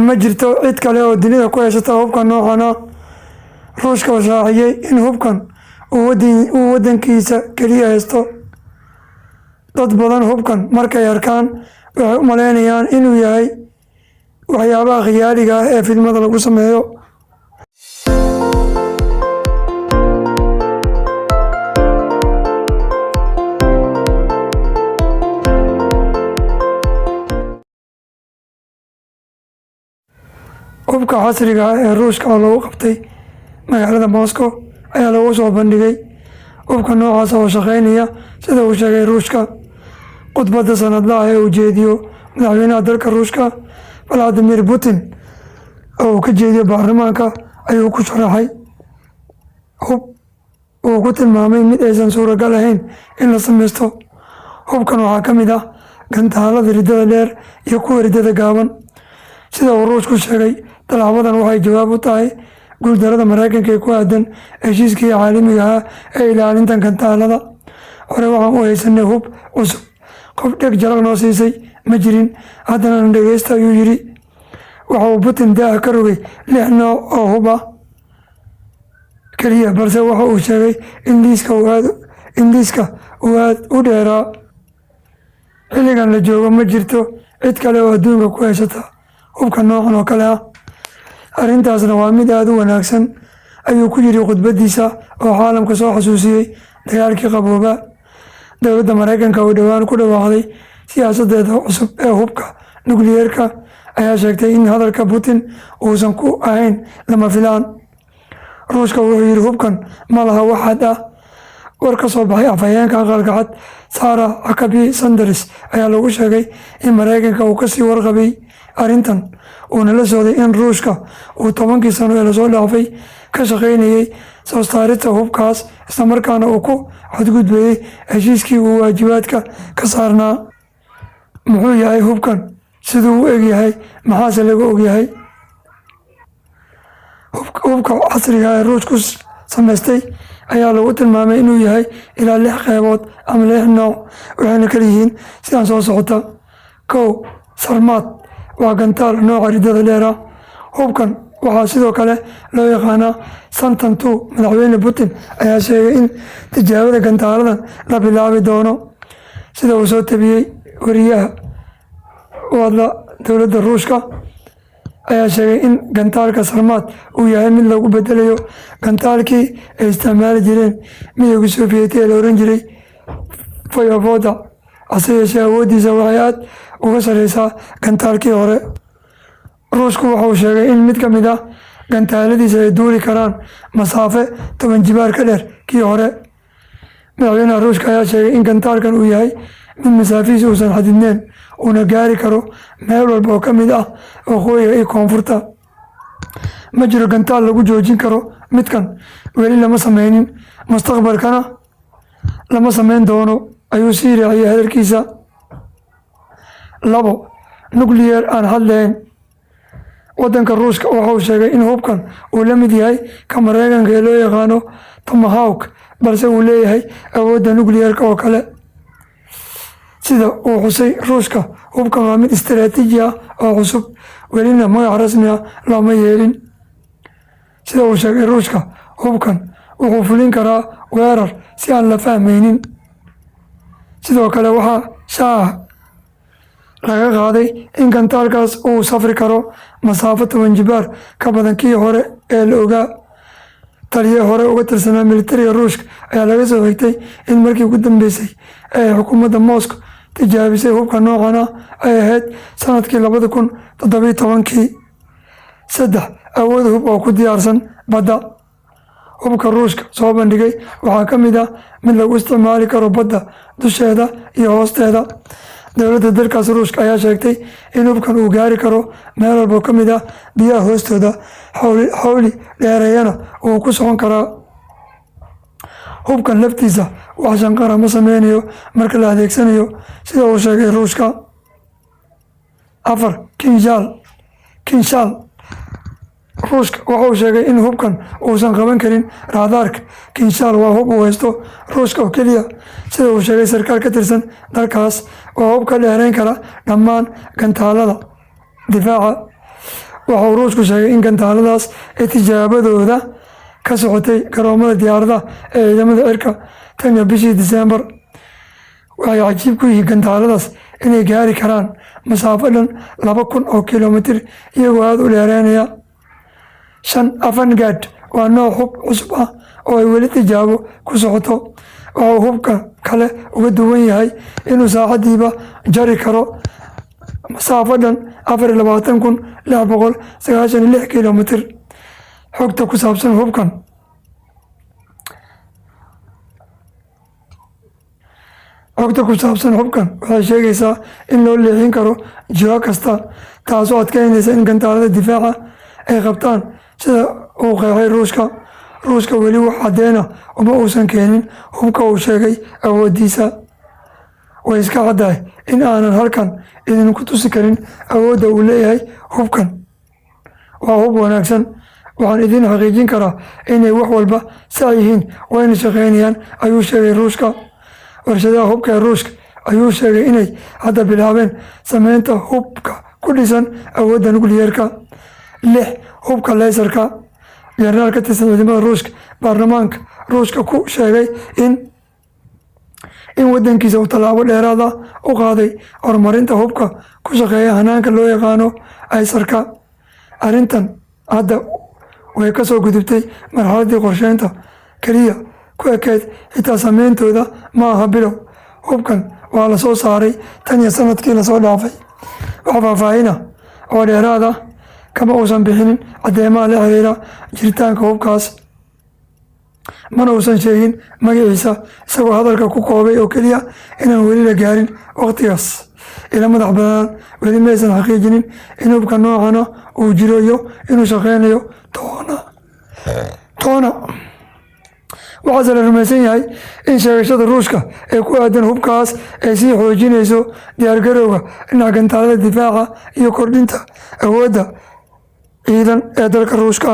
ma jirto cid kale oo dunida ku haysata hubka noocana. Ruushka oo shaaciyay in hubkan uu waddankiisa keliya haysto. dad badan hubkan markay arkaan waxay u malaynayaan inuu yahay waxyaabaha khiyaaliga ah ee filimada lagu sameeyo. hubka casriga ah ee Ruushka oo lagu qabtay magaalada Moscow ayaa lagu soo bandhigay. hubka noocaas oo shaqeynaya sida uu sheegay Ruushka khudbadda sanadlaha ee uu jeediyo madaxweynaha dalka Ruushka Vladimir Putin oo uu ka jeediyo baarlamaanka ayuu ku sharaxay hub uu ku tilmaamay mid aysan suuragal ahayn in la sameysto. hubkan waxaa ka mid ah gantaalada riddada dheer iyo kuwa riddada gaaban. sida uu Ruushku sheegay, talaabadan waxay jawaab u tahay guuldarrada Mareykanka ee ku aadan heshiiskii caalamiga ah ee ilaalinta gantaalada. hore waxaan u haysanay hub cusub, qof dheg jalaq noo siisay ma jirin, haddana dhegeysta ayuu yidhi. waxa uu Putin daaha ka rogay 6 nooc oo hub ah keliya, balse waxa uu sheegay in liiska uu aad u dheeraa. xilligan la joogo ma jirto cid kale oo adduunka ku haysata hubka noocan oo kale ah. arrintaasna waa mid aad u wanaagsan, ayuu ku yidhi khudbadiisa oo caalamka soo xasuusiyey dagaalkii qabooba. dowladda Mareykanka oo dhowaan ku dhawaaqday siyaasadeeda cusub ee hubka nukliyeerka ayaa sheegtay in hadalka Putin uusan ku ahayn lama filaan. Ruushka wuxuu yidhi hubkan ma laha wax xad ah. war ka soo baxay afhayeenka aqalka cad Sarah Huckabee Sanders ayaa lagu sheegay in Mareykanka uu kasii warqabay arrintan, uuna la socday in Ruushka uu 10kii sano ee lasoo dhaafay ka shaqeynayay soo saarista hubkaas, islamarkaana uu ku xadgudbayay heshiiskii uu waajibaadka ka saarnaa. muxuu yahay hubkan? siduu u egyahay? maxaase laga ogyahay? hubka casriga ee Ruushku samaystay ayaa lagu tilmaamay inuu yahay ilaa 6 qaybood ama 6 nooc, waxayna kala yihiin sidaan soo socota. 1. Sarmaad waa gantaal nooca riddada dheer ah. hubkan waxaa sidoo kale loo yaqaanaa Santan 2. madaxweyne Putin ayaa sheegay in tijaabada gantaaladan la bilaabi doono. sida uu soo tabiyey wariyaha u hadla dowladda Ruushka ayaa sheegay in gantaalka Sarmaad uu yahay mid lagu bedelayo gantaalkii ay isticmaali jireen midowgii Soviet ee la oran jiray Voyvoda. hase yeeshee awooddiisa waxay aad uga sareysaa gantaalkii hore. Ruushku waxa uu sheegay in mid ka mid ah gantaaladiisa ay duuli karaan masaafe 10 jibaar ka dheer kii hore. madaxweynaha Ruushka ayaa sheegay in gantaalkan uu yahay mid masaafihiisa uusan xadidneyn, uuna gaari karo meel walba oo ka mid ah waqooyiga iyo koonfurta. ma jiro gantaal lagu joojin karo midkan, weli lama sameynin, mustaqbalkana lama sameyn doono, ayuu sii raaciyay hadalkiisa. 2. nukliyeer aan hadlayn. waddanka Ruushka waxa uu sheegay in hubkan uu la mid yahay ka Mareykanka ee loo yaqaano Tomahawk, balse uu leeyahay awoodda nukliyeerka oo kale. sida uu xusay Ruushka, hubkan waa mid istiraatiiji ah oo cusub, welina magac rasmi ah looma yeelin. sida uu sheegay Ruushka, hubkan wuxuu fulin karaa weerar si aan la fahmaynin. sidoo kale waxaa shaaca laga qaaday in gantaalkaas uu safri karo masaafo 10 jibaar ka badan kii hore ee la ogaa. taliye hore uga tirsanaa militariga Ruushka ayaa laga soo xigtay in markii ugu dambeysay ee xukuumadda Moscow tijaabisay hubka noocan ah ay ahayd sanadkii 2017. 3. awood hub oo ku diyaarsan badda. hubka Ruushka soo bandhigay waxaa ka mid ah mid lagu isticmaali karo badda dusheeda iyo hoosteeda. dowladda dalkaas Ruushka ayaa sheegtay in hubkan uu gaari karo meel walba oo ka mid ah biyaha hoostooda, xawli dheereeyana uu ku socon karaa. hubkan laftiisa wax shanqara ma sameynayo marka la adeegsanayo, sida uu sheegay Ruushka. 4. Kinshaal. Ruushka waxa uu sheegay in hubkan uusan qaban karin raadaarka. Kinshaal waa hub uu haysto Ruushka oo keliya, sida uu sheegay sarkaal ka tirsan dalkaas. waa hub ka dheereyn kara dhammaan gantaalada difaaca. waxa uu ruushku sheegay in gantaaladaas ee tijaabadooda ka socotay garoomada diyaaradaha ee ciidamada cirka tan iyo bishii Diseembar. waxay cajiib ku yihiin gantaaladaas inay gaari karaan masaafo dhan 2,000 oo kilomitir iyagoo aad u dheereynaya. 5 Avangard waa nooc hub cusub ah oo ay weli tijaabo ku socoto. waxa uu hubka kale uga duwan yahay inuu saacadiiba jari karo masaafo dhan 24,696 kilomitir. xogta ku saabsan hubkan waxay sheegaysaa in loo leexin karo jiho kasta, taasoo adkeynaysa in gantaalada difaaca ay qabtaan sida uu qeexay ruushka weli wax caddeena uma uusan keenin hubka uu sheegay awoodiisa. way iska caddahay in aanan halkan idinku tusi karin awoodda uu leeyahay hubkan. waa hub wanaagsan, waxaan idin xaqiijin karaa inay wax walba sax yihiin wayna shaqeynayaan, ayuu sheegay ruushka. warshadaha hubka ee ruushka ayuu sheegay inay hadda bilaabeen sameynta hubka ku dhisan awoodda nukliyeerka. 6 hubka leysarka. jenaraal ka tirsan ciidamada ruushka baarlamaanka ruushka ku sheegay in wadankiisa uu tallaabo dheeraad ah u qaaday horumarinta hubka ku shaqeeya hanaanka loo yaqaano aysarka. arrintan hadda way ka soo gudubtay marxaladii qorsheynta keliya ku ekeyd, xitaa sameyntooda ma aha bilow. hubkan waa la soo saaray tan iyo sanadkii lasoo dhaafay. wax faahfaahina oo dheeraad ah kama uusan bixinin caddeemaha la xiriira jiritaanka hubkaas, mana uusan sheegin magaciisa, isagoo hadalka ku koobay oo keliya inaan weli la gaarin waqtigaas. ila madax banaan weli maysan xaqiijinin in hubka noocana uu jiro iyo inuu shaqeynayo toona. waxaase la rumaysan yahay in sheegashada ruushka ee ku aadan hubkaas ay sii xoojinayso diyaargarowga dhinaca gantaalada difaaca iyo kordhinta awoodda ciidan ee dalka ruushka.